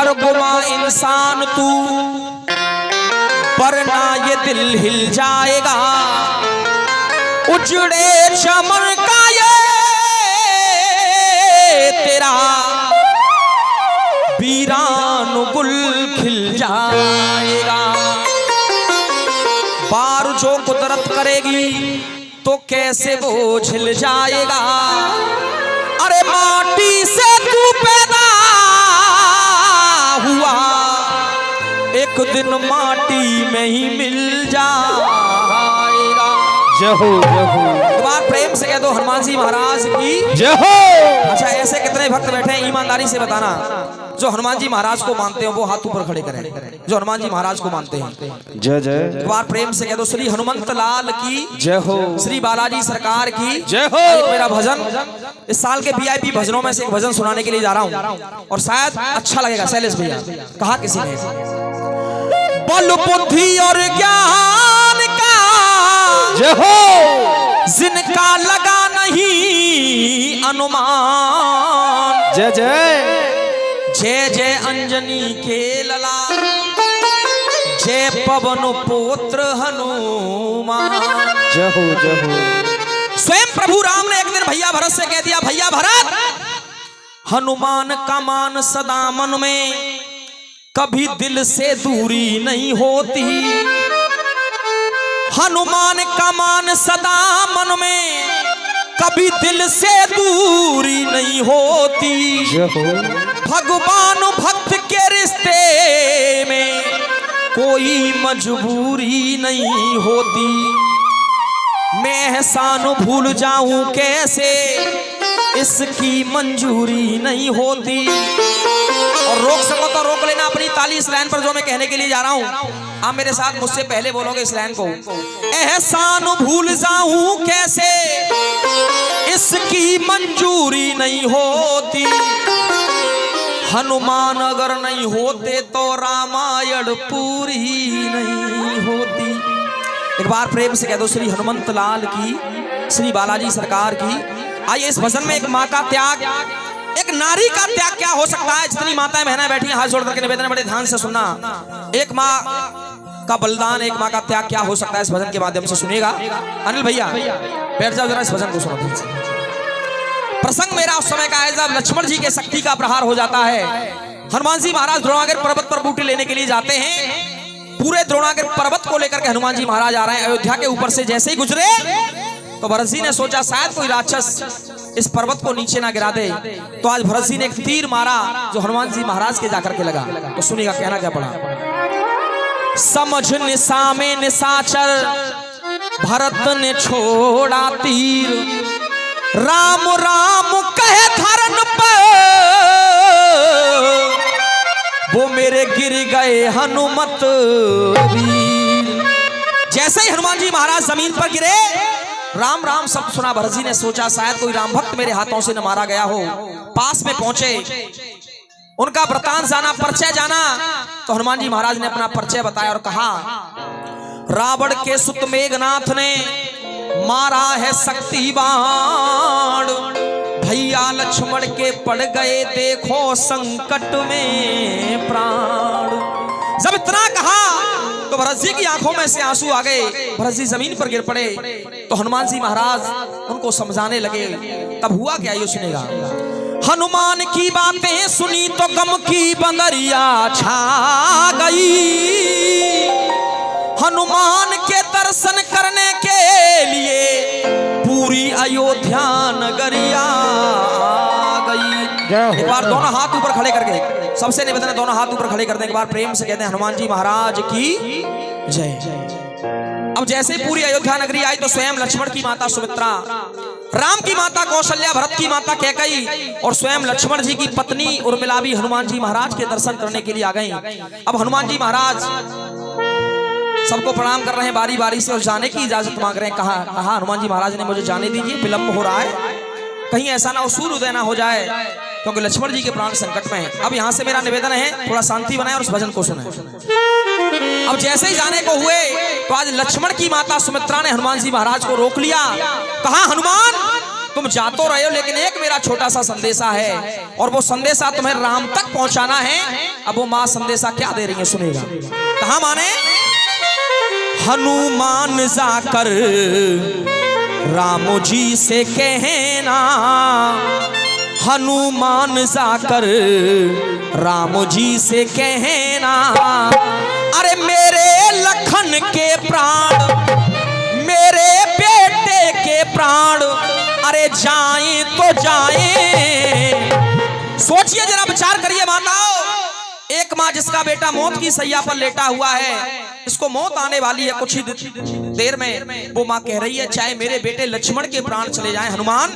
कर गुमा इंसान तू, वरना ये दिल हिल जाएगा। उजड़े चमन का ये तेरा वीरान गुल खिल जाएगा। बार जो कुदरत करेगी तो कैसे वो झिल जाएगा। अरे माटी से तू पैदा हुआ, एक दिन माटी में ही मिल जाएगा। जय हो जय हो। एक बार प्रेम से कह दो हनुमान जी महाराज की जय हो। अच्छा, ऐसे कितने भक्त बैठे हैं ईमानदारी से बताना, जो हनुमान जी महाराज को मानते हैं वो हाथ ऊपर खड़े करें, जो हनुमान जी महाराज को मानते हैं। जय जय। एक बार प्रेम से कह दो श्री हनुमंत लाल की जय हो। श्री बालाजी सरकार की जय हो। एक मेरा भजन इस साल के वीआईपी भजनों में से एक भजन सुनाने के लिए जा रहा हूँ, और शायद अच्छा लगेगा। शैलेश भैया कहा किसी ने, बल बुद्धि और ज्ञान का जय हो, जिनका लगा नहीं अनुमान। जय जय। जय जय अंजनी के लला, जय पवन पुत्र हनुमान। जय हो जय हो। स्वयं प्रभु राम ने एक दिन भैया भरत से कह दिया, भैया भरत, हनुमान का मान सदा मन में, कभी दिल से दूरी नहीं होती। हनुमान का मान सदा मन में, कभी दिल से दूरी नहीं होती। जय हो। भगवान भक्त के रिश्ते में कोई मजबूरी नहीं होती। मैं एहसान भूल जाऊं कैसे, इसकी मंजूरी नहीं होती। और रोक सको तो रोक लेना अपनी ताली इस लाइन पर जो मैं कहने के लिए जा रहा हूं। आप मेरे साथ मुझसे पहले बोलोगे इस लाइन को, एहसान भूल जाऊं कैसे, इसकी मंजूरी नहीं होती। हनुमान अगर नहीं होते तो रामायण पूरी नहीं होती। एक बार प्रेम से कह दो श्री हनुमंत लाल की, श्री बालाजी सरकार की। आइए इस भजन में एक माँ का त्याग, एक नारी का त्याग क्या हो सकता है। जितनी माताएं बहनें बैठी हैं हाथ जोड़ करके निवेदन बड़े ध्यान से सुनना। एक माँ का बलिदान, एक माँ का त्याग क्या हो सकता है, इस भजन के माध्यम से सुनिएगा। अनिल भैया बैठ जाओ जरा, इस भजन को सुनो। प्रसंग मेरा उस समय का है जब लक्ष्मण जी के शक्ति का प्रहार हो जाता है। हनुमान जी महाराज द्रोणागिर पर्वत पर बूटी लेने के लिए जाते हैं। पूरे द्रोणागिर पर्वत को लेकर के हनुमान जी महाराज आ रहे हैं। अयोध्या के ऊपर से जैसे ही गुजरे तो भरत जी ने सोचा शायद कोई राक्षस इस पर्वत को नीचे ना गिरा दे, तो आज भरत जी ने एक तीर मारा जो हनुमान जी महाराज के जाकर के लगा। तो सुनिएगा कहना क्या पड़ा। समझ निशा में निशाचर, भरत ने छोड़ा तीर, राम राम कहे धरन पर, वो मेरे गिर गए हनुमत वीर। जैसे ही हनुमान जी महाराज जमीन पर गिरे, राम राम शब्द सुना। भरत जी ने सोचा शायद कोई राम भक्त मेरे हाथों से न मारा गया हो। पास में पहुंचे, उनका वृतांत जाना, परिचय जाना। तो हनुमान जी महाराज ने अपना परिचय बताया और कहा, रावण के सुत मेघनाथ ने मारा है शक्ति बाण, भैया लक्ष्मण के पड़ गए देखो संकट में प्राण। जब इतना कहा तो भरत जी की आंखों में से आंसू आ गए। भरत जी जमीन पर गिर पड़े। तो हनुमान जी महाराज उनको समझाने लगे। तब हुआ क्या, ये सुनेगा। हनुमान की बातें सुनी तो गम की बंदरिया छा गई। हनुमान के दर्शन करने के लिए पूरी अयोध्या नगरिया गई। एक बार दोनों हाथ ऊपर खड़े करके, सबसे निवेदन है दोनों हाथ ऊपर खड़े कर दें। एक बार प्रेम से कहते हैं हनुमान जी महाराज की जय। अब जैसे पूरी अयोध्या नगरी आई तो स्वयं लक्ष्मण की माता सुमित्रा, राम की माता कौशल्या, भरत की माता कैकेयी और स्वयं लक्ष्मण जी की पत्नी उर्मिला भी हनुमान जी महाराज के दर्शन करने के लिए आ गई। अब हनुमान जी महाराज सबको प्रणाम कर रहे हैं बारी बारी से और जाने की इजाजत मांग रहे हैं। कहा हनुमान जी महाराज ने मुझे जाने दीजिए, विलंब हो रहा है, कहीं ऐसा ना हो सूर्योदय ना हो जाए, क्योंकि लक्ष्मण जी के प्राण संकट में है। अब यहाँ से मेरा निवेदन है थोड़ा शांति बनाए और उस भजन को सुने। अब जैसे ही जाने को हुए तो आज लक्ष्मण की माता सुमित्रा ने हनुमान जी महाराज को रोक लिया। कहा हनुमान तुम जा तो रहे हो, लेकिन एक मेरा छोटा सा संदेशा है, और वो संदेशा तुम्हें राम तक पहुंचाना है। अब वो माँ संदेशा क्या दे रही है, सुनेगा। कहा माने, हनुमान जाकर राम जी से कहना, हनुमान जाकर राम जी से कहना, अरे मेरे लखन के प्राण, मेरे बेटे के प्राण, अरे जाएं तो जाएं। सोचिए जरा, विचार करिए माताओं, एक माँ जिसका बेटा मौत की सैया पर लेटा हुआ है, इसको मौत आने वाली है कुछ ही देर में, वो माँ कह रही है चाहे मेरे बेटे लक्ष्मण के प्राण चले जाएं हनुमान,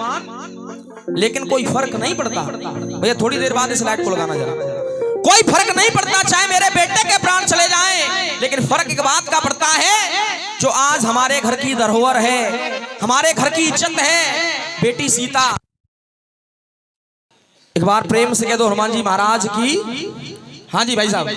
लेकिन कोई फर्क नहीं पड़ता। भैया थोड़ी देर बाद इस लाइट को लगाना जरा। कोई फर्क नहीं पड़ता, चाहे मेरे बेटे के प्राण चले जाएं, लेकिन फर्क एक बात का पड़ता है, जो आज हमारे घर की धरोहर है, हमारे घर की इज्जत है, बेटी सीता। एक बार प्रेम से कह दो हनुमान जी महाराज की। हाँ जी भाई साहब,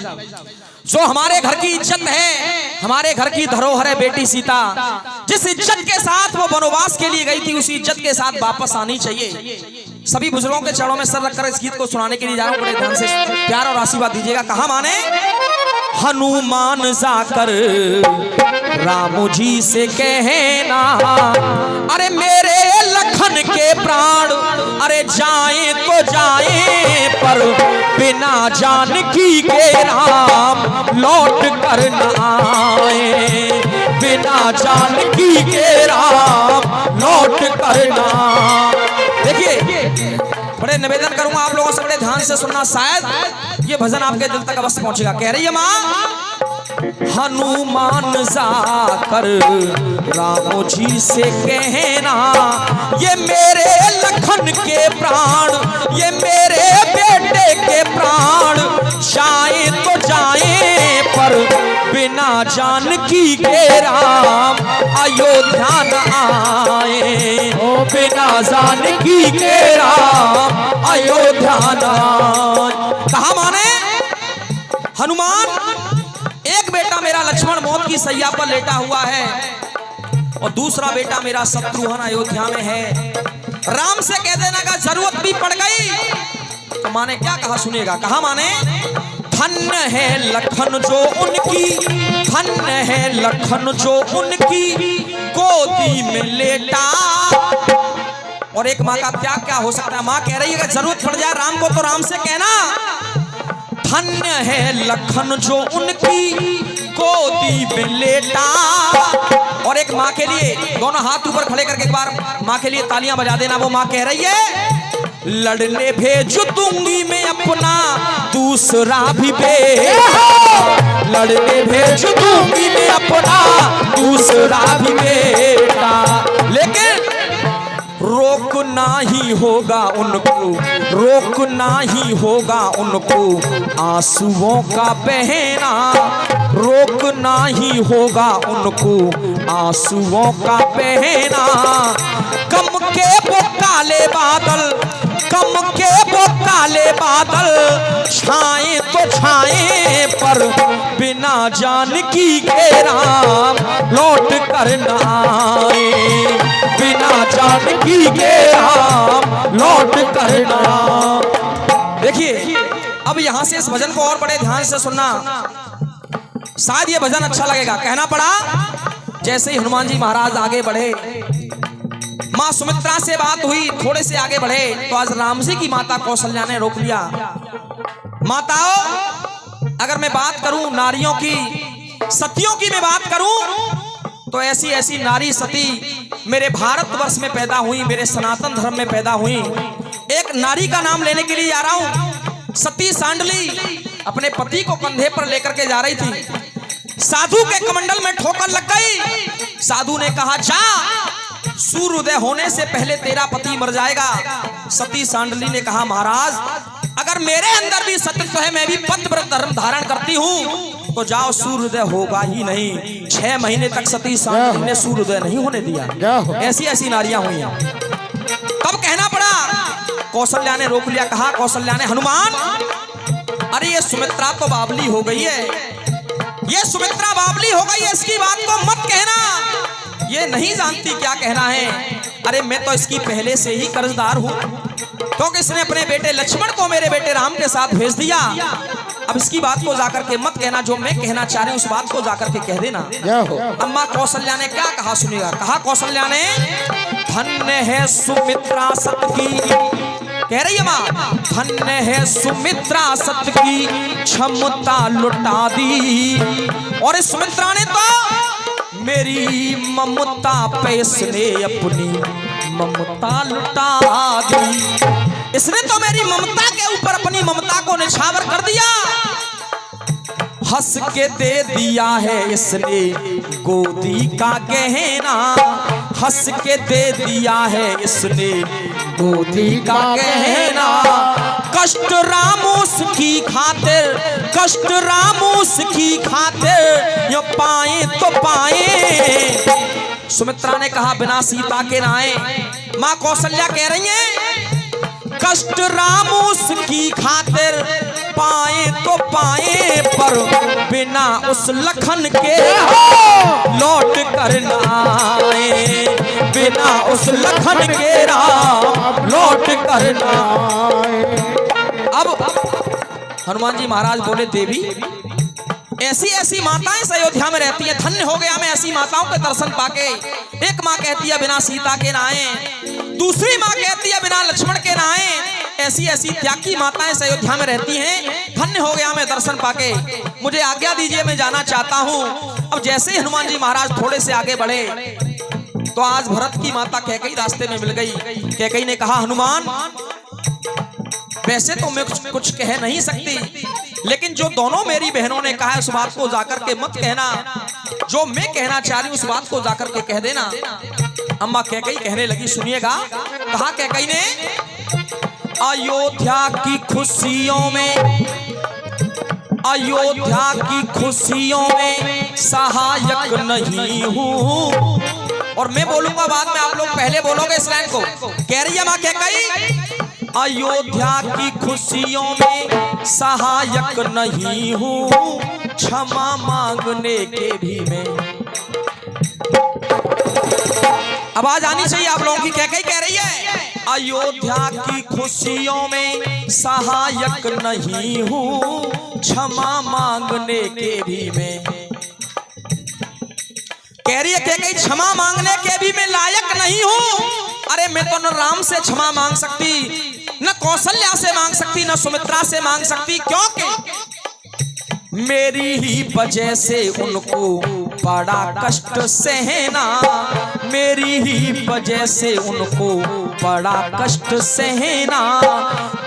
जो हमारे घर की इज्जत है, हमारे घर की धरोहर है बेटी सीता, जिस इज्जत के साथ वो वनवास के लिए गई थी, उसी इज्जत के साथ वापस आनी चाहिए। सभी बुजुर्गों के चरणों में सर रखकर इस गीत को सुनाने के लिए जा रहा हूं, बड़े ध्यान से प्यार और आशीर्वाद दीजिएगा। कहा माने, हनुमान जाकर राम जी से कहना, अरे मेरे लखन के प्राण, अरे जाएं तो जाएं, पर बिना जानकी के राम लौट कर न आए, बिना जानकी के राम लौट कर न। देखिए, बड़े निवेदन करूंगा आप लोगों से, बड़े ध्यान से सुनना, शायद ये भजन आपके दिल तक अवश्य पहुंचेगा। कह रही है माँ, हनुमान जाकर राम जी से कहना, ये मेरे लखन के प्राण, ये मेरे बेटे के प्राण, जाए तो जाए, पर बिना जानकी के राम अयोध्या न आए, बिना जानकी के राम अयोध्या न आए। कहा माने, हनुमान, एक बेटा मेरा लक्ष्मण मौत की सैया पर लेटा हुआ है, और दूसरा बेटा मेरा शत्रुघ्न अयोध्या में है। राम से कह देना का जरूरत भी पड़ गई तो माने क्या कहा, सुनेगा। कहा माने, धन्य है लखन जो उनकी, धन्य है लखन जो उनकी गोदी में लेटा। और एक माँ का त्याग क्या हो सकता है। माँ कह रही है कि जरूरत पड़ जाए राम को तो राम से कहना, धन्य है लखन जो उनकी गोदी में लेटा। और एक माँ के लिए दोनों हाथ ऊपर खड़े करके एक बार माँ के लिए तालियां बजा देना। वो माँ कह रही है, लड़ने भेज दूंगी मैं अपना दूसरा भी बेटा, लड़ने भेज दूंगी मैं अपना दूसरा भी बेटा, लेकिन रोकना ही होगा उनको, रोकना ही होगा उनको आंसुओं का बहना, रोकना ही होगा उनको आंसुओं का बहना। कम के वो काले बादल, कम के वो काले बादल छाए तो छाए, पर बिना जानकी के राम लौट कर न आए, बिना जानकी के राम लौट कर न आए। देखिए, अब यहां से इस भजन को और बड़े ध्यान से सुनना, शायद ये भजन अच्छा लगेगा। कहना पड़ा, जैसे ही हनुमान जी महाराज आगे बढ़े, माँ सुमित्रा से बात हुई, थोड़े से आगे बढ़े तो आज राम जी की माता कौशल्या ने रोक लिया। माताओं, अगर मैं बात करूं नारियों की, सतियों की मैं बात करूं, तो ऐसी ऐसी नारी सती मेरे भारतवर्ष में पैदा हुई, मेरे सनातन धर्म में पैदा हुई। एक नारी का नाम लेने के लिए जा रहा हूं। सती सांडली अपने पति को कंधे पर लेकर के जा रही थी। साधु के कमंडल में ठोकर लग गई। साधु ने कहा, जा, सूर्योदय होने से पहले तेरा पति मर जाएगा। सती सांडली ने कहा, महाराज, अगर मेरे अंदर भी सत्यत्व है, मैं भी पतिव्रत धर्म धारण करती हूँ, तो जाओ, सूर्योदय होगा ही नहीं। 6 महीने तक सती सांडली ने सूर्योदय नहीं होने दिया। ऐसी ऐसी नारियां हुई हैं। तब कहना पड़ा, कौशल्या ने रोक लिया। कहा कौशल्या ने, हनुमान, अरे ये सुमित्रा तो बावली हो गई है, ये सुमित्रा बावली हो गई है, इसकी बात को मत कहना, ये नहीं जानती क्या कहना है। अरे मैं तो इसकी पहले से ही कर्जदार हूँ, क्योंकि इसने अपने बेटे लक्ष्मण को मेरे बेटे राम के साथ भेज दिया। अब इसकी बात को जाकर के मत कहना, जो मैं कहना चाह रही हूँ उस बात को जाकर के कह देना। अम्मा कौशल्या ने क्या कहा सुनिएगा। कहा कौशल्या ने, धन्य है सुमित्रा सत की, कह रही है माँ, धन्य है सुमित्रा सत की क्षमता लुटा दी। और इस सुमित्रा ने तो मेरी ममता पे इसने अपनी ममता लुटा दी। इसने तो मेरी ममता के ऊपर अपनी ममता को निछावर कर दिया। हंस के दे दिया है इसने गोदी का गहना, हंस के दे दिया है इसने गोदी का गहना। कष्ट रामूस की खातिर, कष्ट रामूस की खातिर, ये पाए तो पाए। सुमित्रा ने कहा बिना सीता के नाए। माँ कौशल्या कह रही है, कष्ट रामूस की खातिर पाए तो पाए, पर बिना उस लखन के लौट कर न आए, बिना उस लखन के राम लौट कर न आए। अब हनुमान जी महाराज बोले, देवी ऐसी ऐसी माताएं इस अयोध्या में रहती हैं, धन्य हो गया मैं ऐसी माताओं के दर्शन पाके। एक माँ कहती है बिना सीता के ना आए, दूसरी माँ कहती है बिना लक्ष्मण के ना आए। ऐसी ऐसी त्यागी माताएं इस अयोध्या में रहती हैं, धन्य हो गया मैं दर्शन पाके। मुझे आज्ञा दीजिए, मैं जाना चाहता हूँ। अब जैसे ही हनुमान जी महाराज थोड़े से आगे बढ़े तो आज भरत की माता कैकेयी रास्ते में मिल गई। कैकेयी ने कहा, हनुमान वैसे तो मैं कुछ कह नहीं सकती, लेकिन जो दोनों मेरी बहनों ने कहा है उस बात को जाकर के मत कहना, जो मैं कहना चाह रही हूं उस बात को जाकर के कह देना। अम्मा कैकेयी कहने लगी, सुनिएगा। कहा कैकेयी ने, अयोध्या की खुशियों में, अयोध्या की खुशियों में सहायक नहीं हूं। और मैं बोलूंगा बाद में, आप लोग पहले बोलोगे इस लाइन को। कह रही है मां कैकेयी, अयोध्या की खुशियों में सहायक नहीं हूं, क्षमा मांगने के भी मैं। आवाज आनी चाहिए आप लोगों की। कैकेयी कह रही है, अयोध्या की खुशियों में सहायक नहीं हूं, क्षमा मांगने के भी मैं। कह रही है कैकेयी, क्षमा मांगने के भी मैं लायक नहीं हूं। अरे मैं तो न राम से क्षमा मांग सकती, न कौशल्या से मांग सकती, न सुमित्रा से मांग सकती, क्योंकि मेरी ही वजह से उनको बड़ा कष्ट सहना, मेरी ही वजह से उनको बड़ा कष्ट सहना।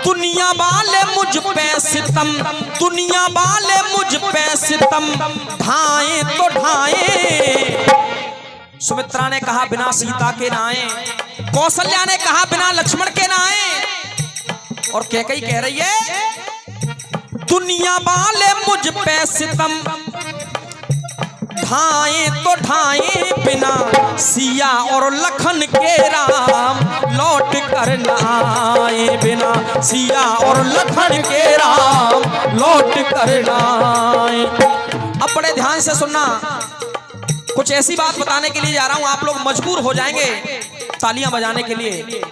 दुनिया वाले मुझ पे सितम, दुनिया वाले मुझ पे सितम ढाए तो ढाए। सुमित्रा ने कहा बिना सीता के ना आए, कौशल्या ने कहा बिना लक्ष्मण के ना आए। और कैकेयी कह रही है, दुनिया वाले मुझ पे सितम ढाए तो ढाए, बिना सिया और लखन के राम लौट कर न आए, बिना सिया और लखन के राम लौट कर न आए। अब बड़े ध्यान से सुनना, कुछ ऐसी बात बताने के लिए जा रहा हूं, आप लोग मजबूर हो जाएंगे तालियां बजाने के लिए।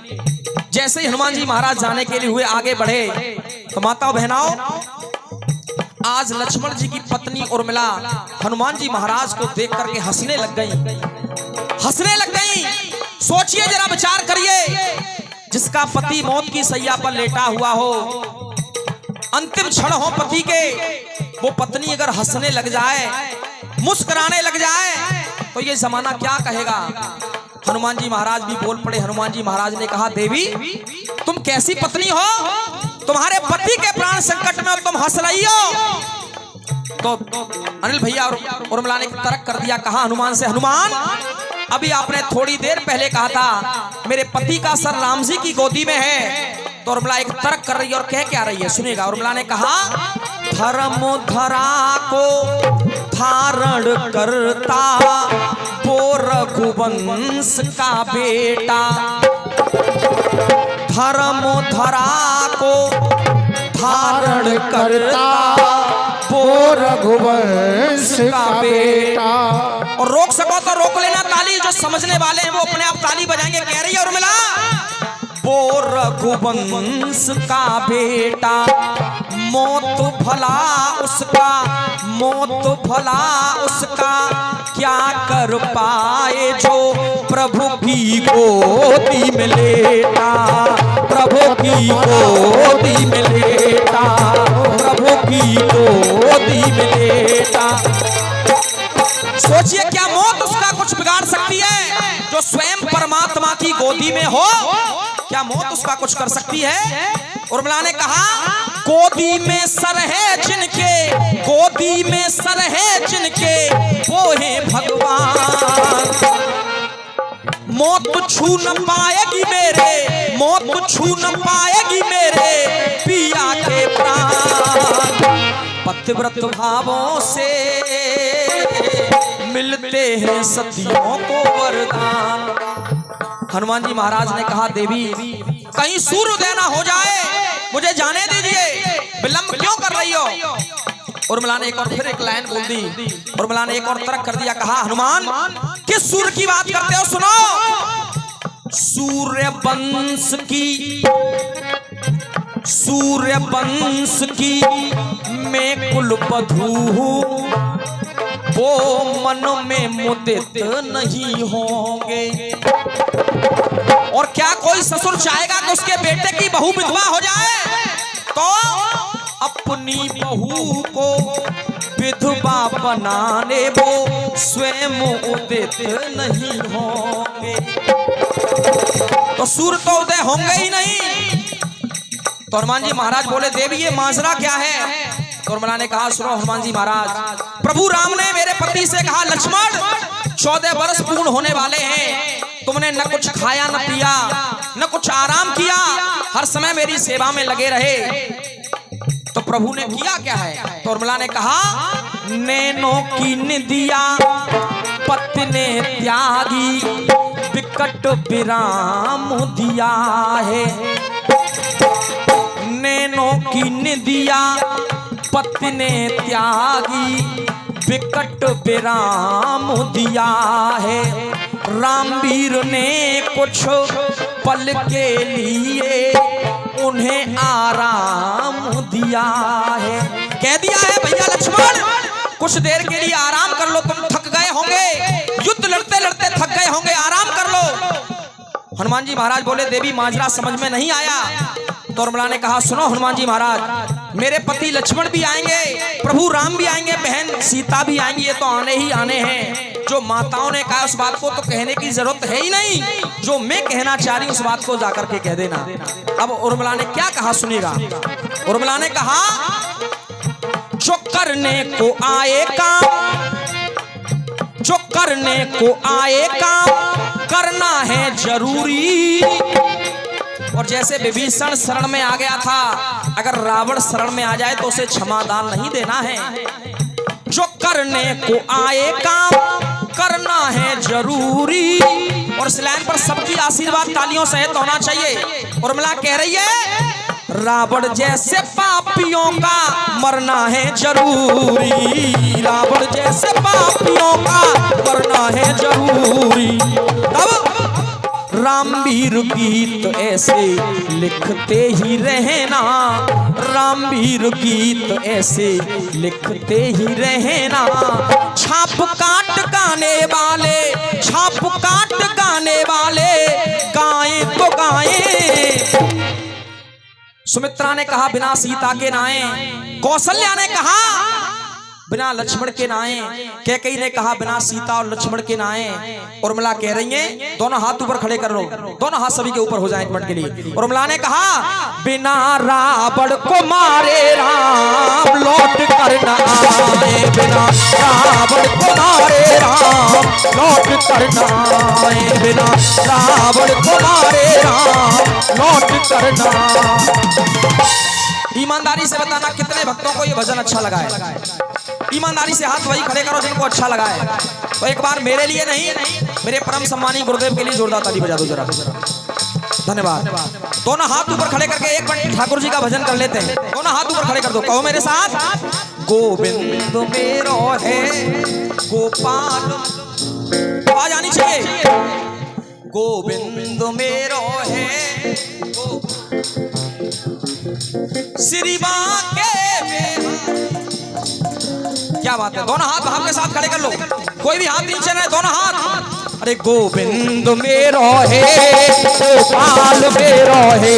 जैसे ही हनुमान जी महाराज जाने के लिए हुए आगे बढ़े तो माताओं बहनाओं, आज लक्ष्मण जी की पत्नी उर्मिला हनुमान जी महाराज को देख करके हंसने लग गई, हंसने लग गई। सोचिए जरा, विचार करिए, जिसका पति मौत की सैया पर लेटा हुआ हो, अंतिम क्षण हो पति के, वो पत्नी अगर हंसने लग जाए, मुस्कुराने लग जाए, तो ये जमाना क्या कहेगा। हनुमान जी महाराज भी बोल पड़े। हनुमान जी महाराज ने कहा, देवी तुम कैसी पत्नी हो, तुम्हारे पति के प्राण संकट में और तुम हंस रही हो। तो अनिल भैया और उर्मिला ने तर्क कर दिया। कहा हनुमान से, हनुमान अभी आपने थोड़ी देर पहले कहा था मेरे पति का सर राम जी की गोदी में है। तो उर्मिला एक तर्क कर रही है और कह क्या रही है, सुनिएगा। उर्मिला ने कहा, धर्म धरा को धारण करता वो रघुवंश का बेटा, धर्म धरा को धारण करता वो रघुवंश का बेटा। और रोक सको तो रोक लेना ताली, जो समझने वाले हैं वो अपने आप ताली बजाएंगे। कह रही है उर्मिला, वो रघुवंश का बेटा मौत भला उसका, मौत भला उसका क्या कर पाए जो प्रभु की गोदी में लेटा, प्रभु की गोदी में लेटा, प्रभु की गोदी में लेटा। सोचिए क्या मौत उसका कुछ बिगाड़ सकती है जो स्वयं परमात्मा की गोदी में हो? क्या मौत उसका कुछ कर सकती है? उर्मिला ने कहा, गोदी में सर है जिनके, गोदी में सर है जिनके वो है भगवान। मौत छू न पाएगी मेरे, मौत छू न पाएगी मेरे पिया के प्राण। पतिव्रत भावों से मिलते हैं सतियों को वरदान। हनुमान जी महाराज ने कहा, देवी कहीं सूर्योदय ना हो जाए, मुझे जाने दीजिए, विलंब क्यों कर रही हो? उर्मिला ने एक और फिर एक लाइन बोल दी। उर्मिला ने एक और तर्क कर दिया, कहा, हनुमान किस सूर्य की बात करते हो? सुनो, सूर्य वंश की, सूर्य वंश की मैं कुलवधू हूँ, वो मन में मुदित नहीं होंगे। और क्या कोई ससुर चाहेगा कि उसके बेटे की बहू विधवा हो जाए? तो अपनी बहू को विधवा बनाने वो स्वयं उदित नहीं होंगे। तो सूर्य तो उदय होंगे ही नहीं। तो हनुमान जी महाराज बोले, देवी ये माजरा क्या है? तो उर्मिला ने कहा, सुनो हनुमान जी महाराज, प्रभु राम ने मेरे पति से कहा, लक्ष्मण 14 वर्ष पूर्ण होने वाले हैं, तुमने न कुछ खाया न पिया न कुछ आराम किया, हर समय मेरी सेवा में लगे रहे, तो प्रभु ने किया क्या है? तो उर्मिला ने कहा, नैनों की निदिया पति ने त्यागी, विकट विराम दिया है। नैनों की निदिया पति ने त्यागी, विकट विराम दिया है। रामवीर ने कुछ पल के लिए उन्हें आराम दिया है। कह दिया है, भैया लक्ष्मण कुछ देर के लिए आराम कर लो, तुम थक गए होंगे, युद्ध लड़ते लड़ते थक गए होंगे, आराम कर लो। हनुमान जी महाराज बोले, देवी माजरा समझ में नहीं आया। तो उर्मिला ने कहा, सुनो हनुमान जी महाराज, मेरे पति लक्ष्मण भी आएंगे, प्रभु राम भी आएंगे, बहन सीता भी आएंगी, ये तो आने ही आने हैं। जो माताओं ने कहा उस बात को तो कहने की जरूरत है ही नहीं, जो मैं कहना चाह रही हूं उस बात को जाकर के कह देना। अब उर्मिला ने क्या कहा सुनिएगा। उर्मिला ने कहा, जो करने को आए काम, जो करने को आए काम करना है जरूरी। और जैसे विभीषण शरण में आ गया था, अगर रावण शरण में आ जाए तो उसे क्षमादान नहीं देना है। जो करने को आए काम करना है जरूरी। और इस लाइन पर सबकी आशीर्वाद तालियों सहित होना चाहिए। उर्मिला कह रही है, रावण जैसे पापियों का मरना है जरूरी, रावण जैसे पापियों का मरना है जरूरी। तब रामवीर गीत ऐसे लिखते ही रहना, रामवीर गीत ऐसे लिखते ही रहना। छाप काट गाने वाले, छाप काट गाने वाले गाएं तो गाएं। सुमित्रा ने कहा, बिना सीता के नाए। कौशल्या ने कहा, बिना लक्ष्मण के नाए। कैकेयी ने कहा, बिना सीता और लक्ष्मण के नाए। उर्मिला कह रही है, दोनों हाथ ऊपर खड़े कर लो, दोनों हाथ सभी के ऊपर हो जाए एक मिनट के लिए। उर्मिला ने कहा, बिना रावण को मारे राम लौट कर न आए, बिना रावण को मारे राम लौट कर न आए, बिना रावण को मारे राम लौट कर न आए। ईमानदारी से बताना कितने भक्तों को ये भजन अच्छा लगा है। ईमानदारी से हाथ वही खड़े करो जिनको अच्छा लगा है। तो एक बार मेरे लिए नहीं, मेरे परम सम्मानी गुरुदेव के लिए जोरदार ताली बजा दो जरा। धन्यवाद। दोनों हाथ ऊपर खड़े करके एक मिनट ठाकुर जी का भजन कर लेते हैं। दोनों हाथ ऊपर खड़े कर दो, कहो मेरे साथ, गोविंद मेरो है गोपाल आवाज आनी चाहिए। गोविंद मेरो है श्री बांके में। क्या बात है, दोनों हाथ भाव के साथ खड़े कर लो, कोई भी हाथ नीचे ना, दोनों हाथ। अरे गोविंद मेरो है गोपाल मेरो है,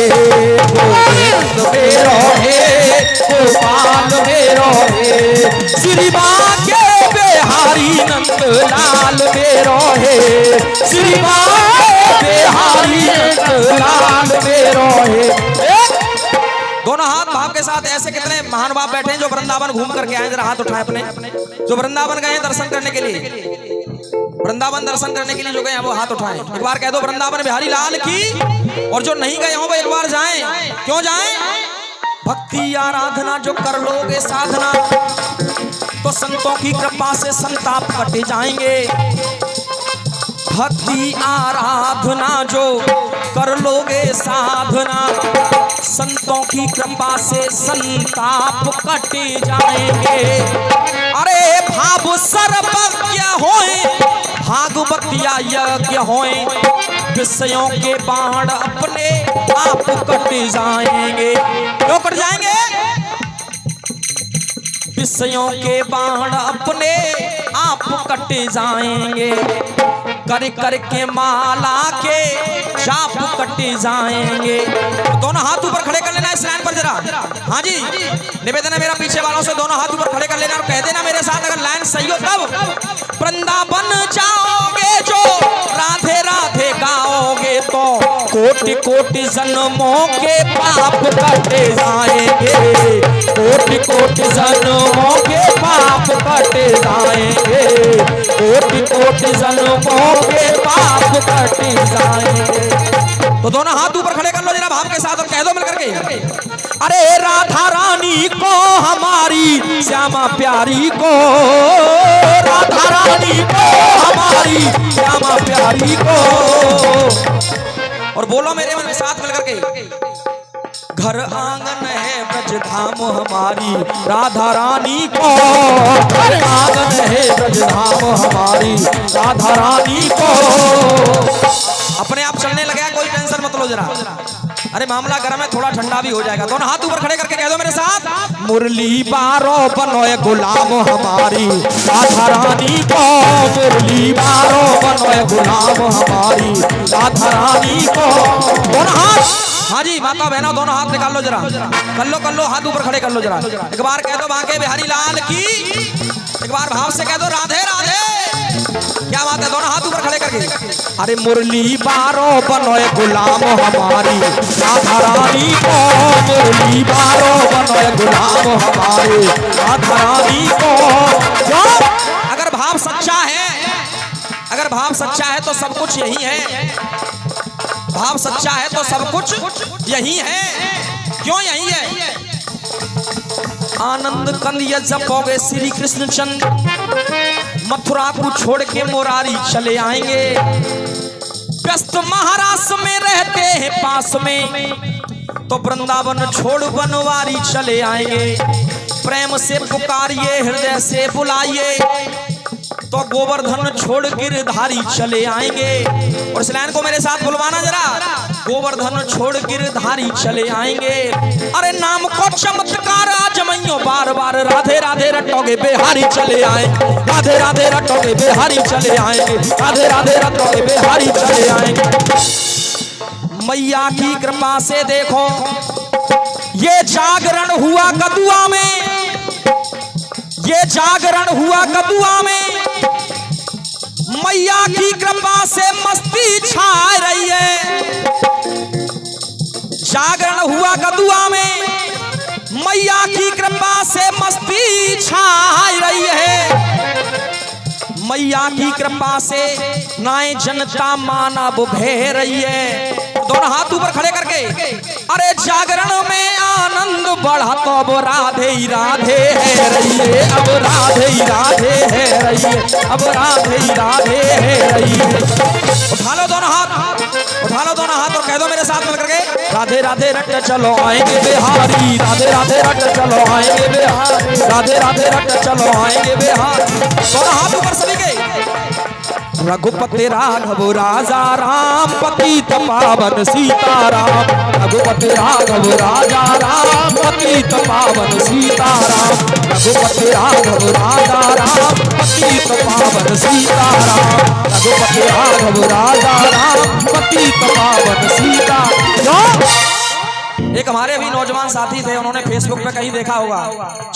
गोविंद मेरो है गोपाल मेरो है, श्री बांके बिहारी नंद लाल मेरो है, श्री बांके बिहारी नंद लाल मेरो है। दोनों हाथ भाव के साथ। ऐसे कितने महान बाप बैठे हैं जो वृंदावन घूम करके आए, जरा हाथ उठाएं अपने। जो वृंदावन गए दर्शन करने के लिए, वृंदावन दर्शन करने के लिए जो गए हैं वो हाथ उठाएं। एक बार कह दो वृंदावन बिहारी लाल की। और जो नहीं गए हो वो एक बार जाएं। क्यों जाएं? भक्ति आराधना जो कर लोगे साधना, तो संतों की कृपा से संताप कटे जाएंगे। भक्ति आराधना जो कर लोगे साधना, संतों की कृपा से संताप कटे जाएंगे। अरे भाव सर्वज्ञ होए, भागवतिया यज्ञ होए, विषयों के बाण अपने आप कट जाएंगे। क्यों कट जाएंगे? विषयों के बाण अपने आप कट जाएंगे। कर कर के माला के चाप कटे जाएंगे। दोनों हाथ ऊपर खड़े कर लेना इस लाइन पर जरा। हाँ जी, निवेदन है मेरा पीछे वालों से, दोनों हाथ ऊपर खड़े कर लेना और कह देना मेरे साथ, अगर लाइन सही हो तब। वृंदावन जाओगे जो राधे राधे गाओगे तो कोटि कोटि जन्मों के पाप कटे जाएंगे, कोटि कोटि जन्मों के पाप कटे जाएंगे, कोटि कोटि जन्मों के पाप कटे जाएंगे। तो दोनों हाथ ऊपर खड़े कर लो जरा भाव के साथ और कह दो मिलकर के, अरे राधा रानी को हमारी श्यामा प्यारी को, राधा रानी को हमारी श्यामा प्यारी को। और बोलो मेरे मन के साथ मिलकर के, घर आंगन है ब्रज धाम हमारी राधा रानी को, घर आंगन है ब्रज धाम हमारी राधा रानी को। अपने आप चलने लगे, कोई टेंशन मत लो जरा। अरे मामला गर्म है, थोड़ा ठंडा भी हो जाएगा। दोनों हाथ ऊपर खड़े करके कह दो मेरे साथ, मुरली बारो बनोए गुलाम हमारी राधा रानी को, मुरली बारो बनोए गुलाम हमारी राधा रानी को। दोनों हाथ, हाँ जी माता बहनों दोनों हाथ निकाल लो जरा, कर लो हाथ ऊपर खड़े कर लो जरा। एक बार कह दो बांके बिहारी लाल की, एक बार भाव से कह दो राधे राधे। क्या बात है, दोनों हाथ ऊपर खड़े करके, अरे मुरली बारो बनोए गुलाम हमारी राधा रानी को, मुरली बारो बनोए गुलाम हमारी राधा रानी को। क्यों? अगर भाव सच्चा है, अगर भाव सच्चा है तो सब कुछ यही है, भाव सच्चा है तो सब कुछ यही है। क्यों यही है? आनंद कंद जपोगे श्री कृष्ण चंद, मथुरा को छोड़ के मुरारी चले आएंगे। व्यस्त महाराष्ट्र में रहते हैं पास में, तो वृंदावन छोड़ बनवारी चले आएंगे। प्रेम से पुकारिए हृदय से बुलाइए, तो गोवर्धन छोड़ गिरधारी चले आएंगे। और इस लाइन को मेरे साथ बुलवाना जरा, गोवर्धन छोड़ गिरधारी चले आएंगे। अरे नाम को चमत्कार आजमाइयो बार बार, राधे राधे रटोगे बिहारी चले आए, राधे राधे रटोगे बिहारी चले आएंगे, राधे राधे रटोगे बिहारी चले आएंगे। मैया की कृपा से देखो ये जागरण हुआ कदुआ में, ये जागरण हुआ कदुआ में। मैया की कृपा से मस्ती छा रही है, जागरण हुआ कदुआ में। मैया की कृपा से मस्ती छा रही है, मैया की कृपा से नाय जनता मानव भय रही है। दोनों हाथ ऊपर खड़े करके, अरे जागरण में आनंद बढ़ा तो अब राधे ही राधे है रही है, अब राधे ही राधे है रही है, अब राधे ही राधे है रही है। उठा लो दोनों हाथ, उठा लो दोनों हाथ और कह दो मेरे साथ मिलकर के, राधे राधे रट चलो आएंगे बिहारी, राधे राधे रट चलो आएंगे बिहारी, राधे राधे रट चलो आएंगे बिहारी। दोनों हाथ ऊपर सभी के, रघुपति राघव राजा राम पतित पावन सीताराम। रघुपति राघव राजा राम पतित पावन सीताराम। रघुपति राघव राजा राम पतित पावन सीताराम। रघुपति राघव राजा राम पतित पावन सीताराम। एक हमारे भी नौजवान साथी थे, उन्होंने फेसबुक पे कहीं देखा होगा